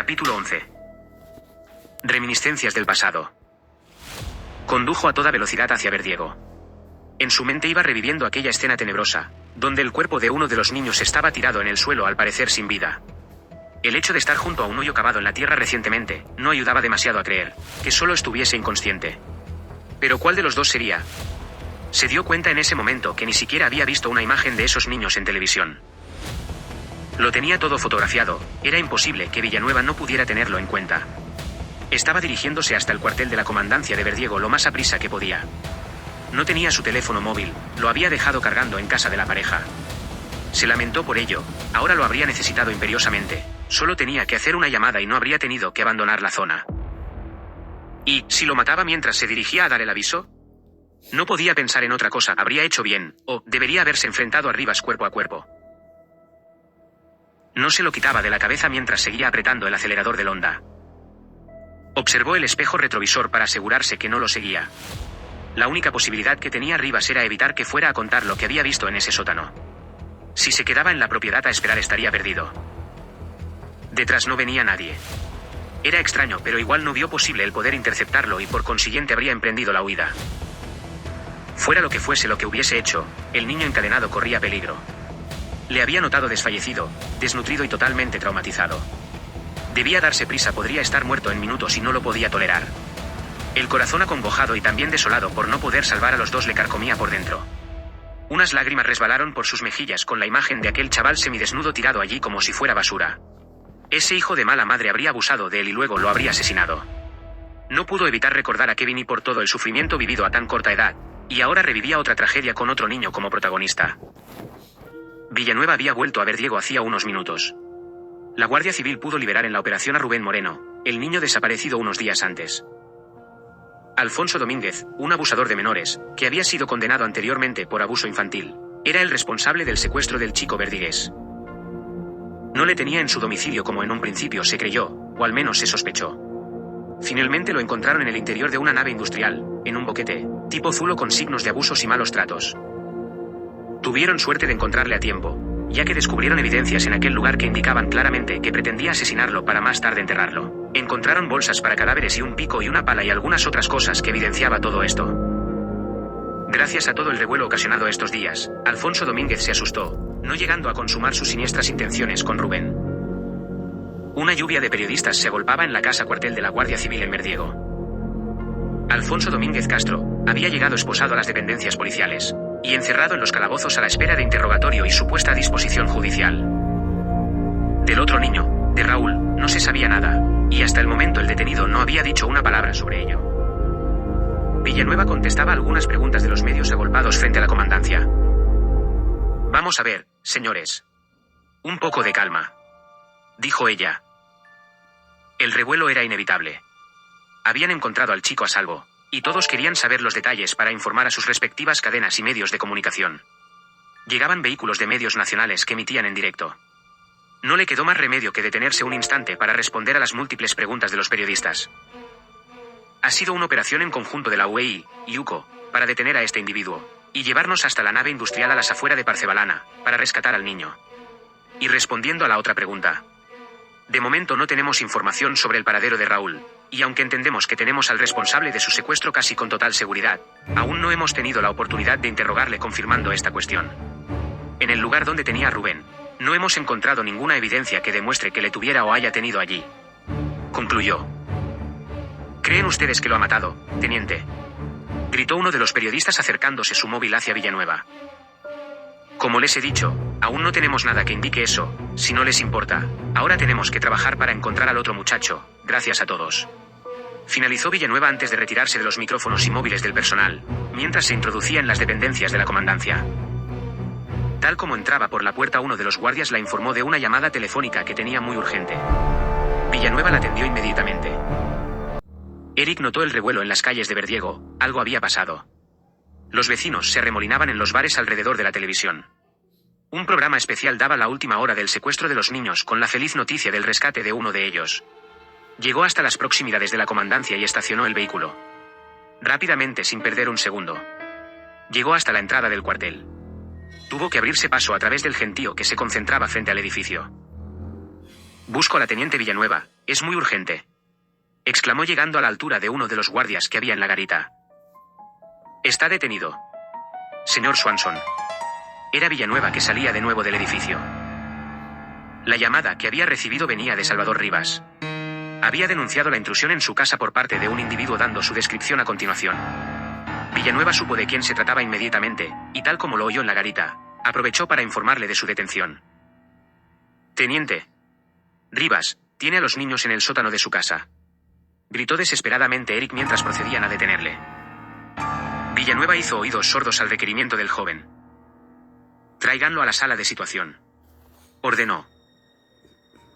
Capítulo 11. Reminiscencias del pasado. Condujo a toda velocidad hacia Verdiego. En su mente iba reviviendo aquella escena tenebrosa, donde el cuerpo de uno de los niños estaba tirado en el suelo al parecer sin vida. El hecho de estar junto a un hoyo cavado en la tierra recientemente, no ayudaba demasiado a creer que solo estuviese inconsciente. Pero ¿cuál de los dos sería? Se dio cuenta en ese momento que ni siquiera había visto una imagen de esos niños en televisión. Lo tenía todo fotografiado, era imposible que Villanueva no pudiera tenerlo en cuenta. Estaba dirigiéndose hasta el cuartel de la comandancia de Verdiego lo más aprisa que podía. No tenía su teléfono móvil, lo había dejado cargando en casa de la pareja. Se lamentó por ello, ahora lo habría necesitado imperiosamente, solo tenía que hacer una llamada y no habría tenido que abandonar la zona. ¿Y si lo mataba mientras se dirigía a dar el aviso? No podía pensar en otra cosa, habría hecho bien, o debería haberse enfrentado a Rivas cuerpo a cuerpo. No se lo quitaba de la cabeza mientras seguía apretando el acelerador del Honda. Observó el espejo retrovisor para asegurarse que no lo seguía. La única posibilidad que tenía Rivas era evitar que fuera a contar lo que había visto en ese sótano. Si se quedaba en la propiedad a esperar estaría perdido. Detrás no venía nadie. Era extraño, pero igual no vio posible el poder interceptarlo y por consiguiente habría emprendido la huida. Fuera lo que fuese lo que hubiese hecho, el niño encadenado corría peligro. Le había notado desfallecido, desnutrido y totalmente traumatizado. Debía darse prisa, podría estar muerto en minutos y no lo podía tolerar. El corazón acongojado y también desolado por no poder salvar a los dos le carcomía por dentro. Unas lágrimas resbalaron por sus mejillas con la imagen de aquel chaval semidesnudo tirado allí como si fuera basura. Ese hijo de mala madre habría abusado de él y luego lo habría asesinado. No pudo evitar recordar a Kevin y por todo el sufrimiento vivido a tan corta edad, y ahora revivía otra tragedia con otro niño como protagonista. Villanueva había vuelto a Verdiego hacía unos minutos. La Guardia Civil pudo liberar en la operación a Rubén Moreno, el niño desaparecido unos días antes. Alfonso Domínguez, un abusador de menores, que había sido condenado anteriormente por abuso infantil, era el responsable del secuestro del chico verdigués. No le tenía en su domicilio como en un principio se creyó, o al menos se sospechó. Finalmente lo encontraron en el interior de una nave industrial, en un boquete, tipo Zulo con signos de abusos y malos tratos. Tuvieron suerte de encontrarle a tiempo, ya que descubrieron evidencias en aquel lugar que indicaban claramente que pretendía asesinarlo para más tarde enterrarlo. Encontraron bolsas para cadáveres y un pico y una pala y algunas otras cosas que evidenciaba todo esto. Gracias a todo el revuelo ocasionado estos días, Alfonso Domínguez se asustó, no llegando a consumar sus siniestras intenciones con Rubén. Una lluvia de periodistas se agolpaba en la casa cuartel de la Guardia Civil en Verdiego. Alfonso Domínguez Castro había llegado esposado a las dependencias policiales y encerrado en los calabozos a la espera de interrogatorio y su puesta a disposición judicial. Del otro niño, de Raúl, no se sabía nada, y hasta el momento el detenido no había dicho una palabra sobre ello. Villanueva contestaba algunas preguntas de los medios agolpados frente a la comandancia. Vamos a ver, señores. Un poco de calma, dijo ella. El revuelo era inevitable. Habían encontrado al chico a salvo, y todos querían saber los detalles para informar a sus respectivas cadenas y medios de comunicación. Llegaban vehículos de medios nacionales que emitían en directo. No le quedó más remedio que detenerse un instante para responder a las múltiples preguntas de los periodistas. Ha sido una operación en conjunto de la UEI y UCO, para detener a este individuo, y llevarnos hasta la nave industrial a las afueras de Parcebalana, para rescatar al niño. Y respondiendo a la otra pregunta. De momento no tenemos información sobre el paradero de Raúl, y aunque entendemos que tenemos al responsable de su secuestro casi con total seguridad, aún no hemos tenido la oportunidad de interrogarle confirmando esta cuestión. En el lugar donde tenía a Rubén, no hemos encontrado ninguna evidencia que demuestre que le tuviera o haya tenido allí. Concluyó. ¿Creen ustedes que lo ha matado, teniente?, gritó uno de los periodistas acercándose su móvil hacia Villanueva. Como les he dicho, aún no tenemos nada que indique eso, si no les importa. Ahora tenemos que trabajar para encontrar al otro muchacho, gracias a todos. Finalizó Villanueva antes de retirarse de los micrófonos y móviles del personal, mientras se introducía en las dependencias de la comandancia. Tal como entraba por la puerta uno de los guardias la informó de una llamada telefónica que tenía muy urgente. Villanueva la atendió inmediatamente. Eric notó el revuelo en las calles de Verdiego, algo había pasado. Los vecinos se arremolinaban en los bares alrededor de la televisión. Un programa especial daba la última hora del secuestro de los niños con la feliz noticia del rescate de uno de ellos. Llegó hasta las proximidades de la comandancia y estacionó el vehículo. Rápidamente, sin perder un segundo. Llegó hasta la entrada del cuartel. Tuvo que abrirse paso a través del gentío que se concentraba frente al edificio. Busco a la teniente Villanueva, Es muy urgente, exclamó llegando a la altura de uno de los guardias que había en la garita. Está detenido, señor Swanson. Era Villanueva, que salía de nuevo del edificio. La llamada que había recibido venía de Salvador Rivas. Había denunciado la intrusión en su casa por parte de un individuo, dando su descripción a continuación. Villanueva supo de quién se trataba inmediatamente, y tal como lo oyó en la garita, aprovechó para informarle de su detención. Teniente Rivas, tiene a los niños en el sótano de su casa, gritó desesperadamente Eric mientras procedían a detenerle. Villanueva hizo oídos sordos al requerimiento del joven. Tráiganlo a la sala de situación, ordenó.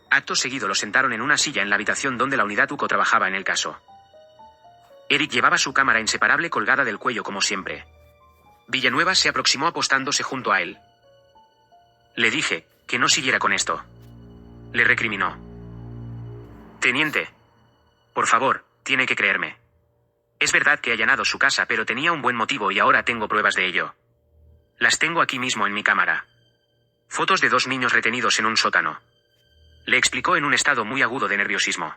Acto seguido lo sentaron en una silla en la habitación donde la unidad UCO trabajaba en el caso. Eric llevaba su cámara inseparable colgada del cuello como siempre. Villanueva se aproximó apostándose junto a él. Le dije que no siguiera con esto, le recriminó. Teniente, por favor, tiene que creerme. Es verdad que he allanado su casa, pero tenía un buen motivo y ahora tengo pruebas de ello. Las tengo aquí mismo en mi cámara. Fotos de 2 niños retenidos en un sótano, le explicó en un estado muy agudo de nerviosismo.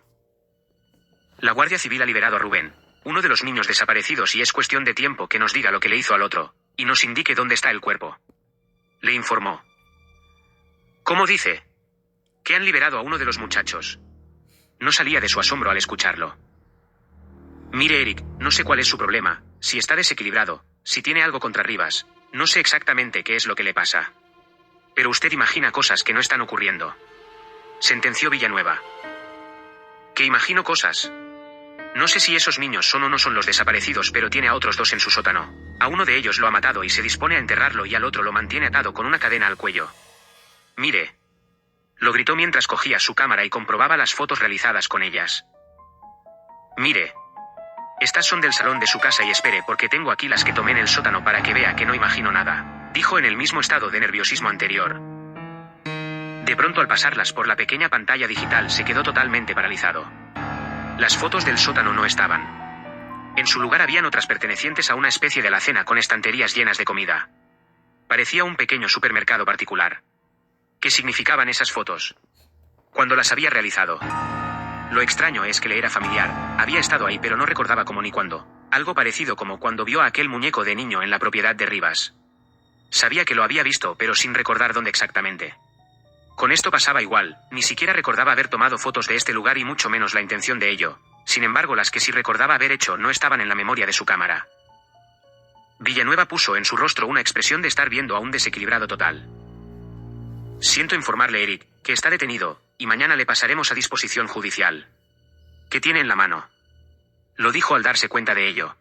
La Guardia Civil ha liberado a Rubén, uno de los niños desaparecidos, y es cuestión de tiempo que nos diga lo que le hizo al otro, y nos indique dónde está el cuerpo, le informó. ¿Cómo dice? Que han liberado a uno de los muchachos. No salía de su asombro al escucharlo. Mire, Eric, no sé cuál es su problema, si está desequilibrado, si tiene algo contra Rivas, no sé exactamente qué es lo que le pasa. Pero usted imagina cosas que no están ocurriendo, sentenció Villanueva. ¿Que imagino cosas? No sé si esos niños son o no son los desaparecidos, pero tiene a otros 2 en su sótano. A uno de ellos lo ha matado y se dispone a enterrarlo, y al otro lo mantiene atado con una cadena al cuello. Mire, lo gritó mientras cogía su cámara y comprobaba las fotos realizadas con ellas. Mire, estas son del salón de su casa, y espere, porque tengo aquí las que tomé en el sótano para que vea que no imagino nada, dijo en el mismo estado de nerviosismo anterior. De pronto, al pasarlas por la pequeña pantalla digital, se quedó totalmente paralizado. Las fotos del sótano no estaban. En su lugar habían otras pertenecientes a una especie de alacena con estanterías llenas de comida. Parecía un pequeño supermercado particular. ¿Qué significaban esas fotos? ¿Cuándo las había realizado? Lo extraño es que le era familiar, había estado ahí pero no recordaba cómo ni cuándo. Algo parecido como cuando vio a aquel muñeco de niño en la propiedad de Rivas. Sabía que lo había visto, pero sin recordar dónde exactamente. Con esto pasaba igual, ni siquiera recordaba haber tomado fotos de este lugar y mucho menos la intención de ello. Sin embargo, las que sí recordaba haber hecho no estaban en la memoria de su cámara. Villanueva puso en su rostro una expresión de estar viendo a un desequilibrado total. Siento informarle, Eric, que está detenido, y mañana le pasaremos a disposición judicial. ¿Qué tiene en la mano? Lo dijo al darse cuenta de ello.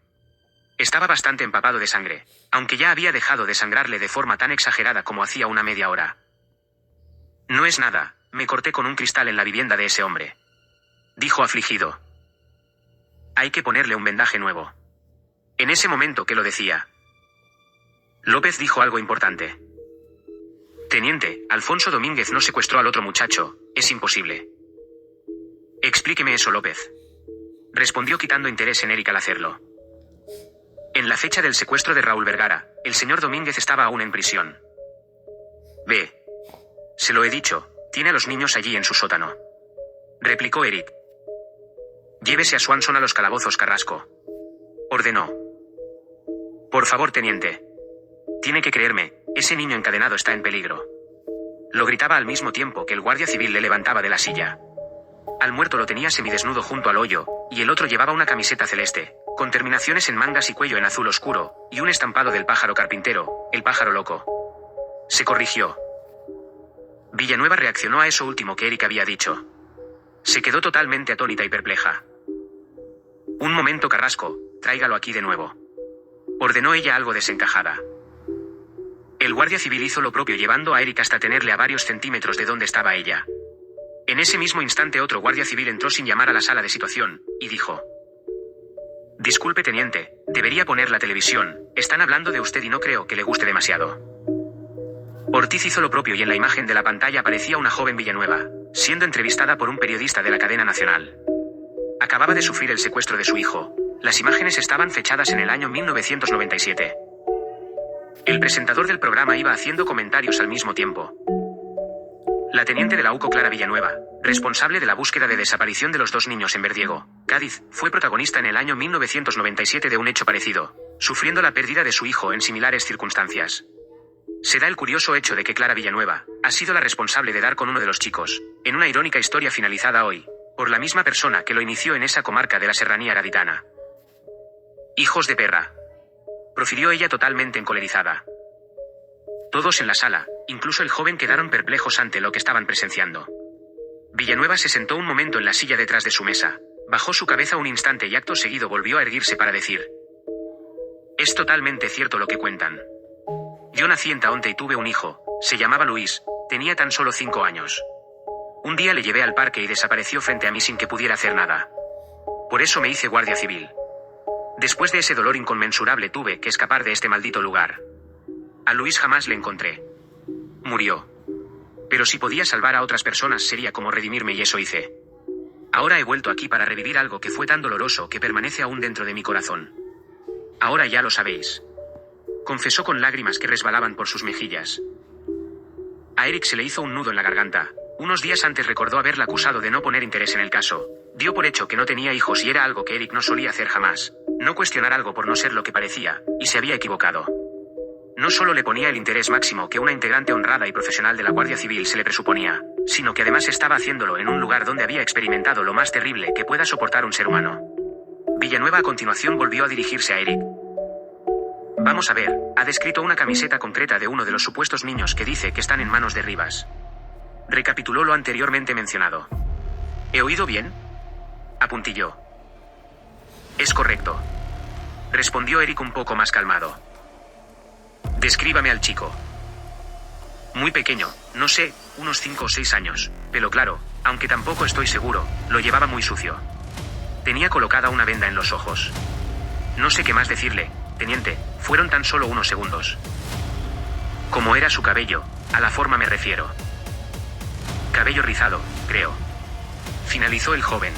Estaba bastante empapado de sangre, aunque ya había dejado de sangrarle de forma tan exagerada como hacía una media hora. No es nada, me corté con un cristal en la vivienda de ese hombre, dijo afligido. Hay que ponerle un vendaje nuevo. En ese momento que lo decía, López dijo algo importante. Teniente, Alfonso Domínguez no secuestró al otro muchacho, es imposible. Explíqueme eso, López, respondió quitando interés en Eric al hacerlo. En la fecha del secuestro de Raúl Vergara, el señor Domínguez estaba aún en prisión. Ve. Se lo he dicho, tiene a los niños allí en su sótano, replicó Eric. Llévese a Swanson a los calabozos, Carrasco, ordenó. Por favor, teniente. Tiene que creerme, ese niño encadenado está en peligro. Lo gritaba al mismo tiempo que el guardia civil le levantaba de la silla. Al muerto lo tenía semidesnudo junto al hoyo, y el otro llevaba una camiseta celeste, con terminaciones en mangas y cuello en azul oscuro, y un estampado del pájaro carpintero, el pájaro loco. Se corrigió. Villanueva reaccionó a eso último que Eric había dicho. Se quedó totalmente atónita y perpleja. Un momento, Carrasco, tráigalo aquí de nuevo, ordenó ella algo desencajada. El guardia civil hizo lo propio, llevando a Eric hasta tenerle a varios centímetros de donde estaba ella. En ese mismo instante otro guardia civil entró sin llamar a la sala de situación, y dijo: Disculpe, teniente, debería poner la televisión, están hablando de usted y no creo que le guste demasiado. Ortiz hizo lo propio y en la imagen de la pantalla aparecía una joven Villanueva, siendo entrevistada por un periodista de la cadena nacional. Acababa de sufrir el secuestro de su hijo. Las imágenes estaban fechadas en el año 1997. El presentador del programa iba haciendo comentarios al mismo tiempo. La teniente de la UCO, Clara Villanueva, responsable de la búsqueda de desaparición de los dos niños en Verdiego, Cádiz, fue protagonista en el año 1997 de un hecho parecido, sufriendo la pérdida de su hijo en similares circunstancias. Se da el curioso hecho de que Clara Villanueva ha sido la responsable de dar con uno de los chicos, en una irónica historia finalizada hoy, por la misma persona que lo inició en esa comarca de la Serranía Gaditana. «Hijos de perra», profirió ella totalmente encolerizada. Todos en la sala, incluso el joven, quedaron perplejos ante lo que estaban presenciando. Villanueva se sentó un momento en la silla detrás de su mesa, bajó su cabeza un instante y acto seguido volvió a erguirse para decir: «Es totalmente cierto lo que cuentan. Yo nací en Taonte y tuve un hijo, se llamaba Luis, tenía tan solo 5 años. Un día le llevé al parque y desapareció frente a mí sin que pudiera hacer nada. Por eso me hice guardia civil. Después de ese dolor inconmensurable tuve que escapar de este maldito lugar. A Luis jamás le encontré. Murió. Pero si podía salvar a otras personas sería como redimirme y eso hice. Ahora he vuelto aquí para revivir algo que fue tan doloroso que permanece aún dentro de mi corazón. Ahora ya lo sabéis», confesó con lágrimas que resbalaban por sus mejillas. A Eric se le hizo un nudo en la garganta. Unos días antes recordó haberla acusado de no poner interés en el caso. Dio por hecho que no tenía hijos y era algo que Eric no solía hacer jamás. No cuestionar algo por no ser lo que parecía, y se había equivocado. No solo le ponía el interés máximo que una integrante honrada y profesional de la Guardia Civil se le presuponía, sino que además estaba haciéndolo en un lugar donde había experimentado lo más terrible que pueda soportar un ser humano. Villanueva a continuación volvió a dirigirse a Eric. «Vamos a ver, ha descrito una camiseta concreta de uno de los supuestos niños que dice que están en manos de Rivas. Recapituló lo anteriormente mencionado. ¿He oído bien?», apuntilló. «Es correcto», respondió Eric un poco más calmado. «Descríbame al chico». «Muy pequeño, no sé, unos 5 o 6 años, pelo claro, aunque tampoco estoy seguro, lo llevaba muy sucio. Tenía colocada una venda en los ojos. No sé qué más decirle, teniente, fueron tan solo unos segundos. Como era su cabello, a la forma me refiero. Cabello rizado, creo», finalizó el joven.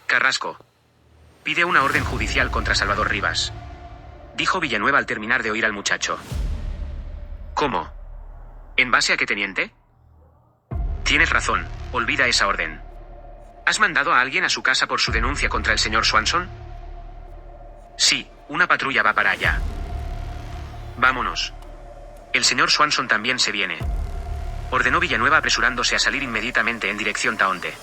«Carrasco. Pide una orden judicial contra Salvador Rivas», dijo Villanueva al terminar de oír al muchacho. «¿Cómo? ¿En base a qué, teniente?» «Tienes razón, olvida esa orden. ¿Has mandado a alguien a su casa por su denuncia contra el señor Swanson?» «Sí, una patrulla va para allá». «Vámonos. El señor Swanson también se viene», ordenó Villanueva apresurándose a salir inmediatamente en dirección Taonte.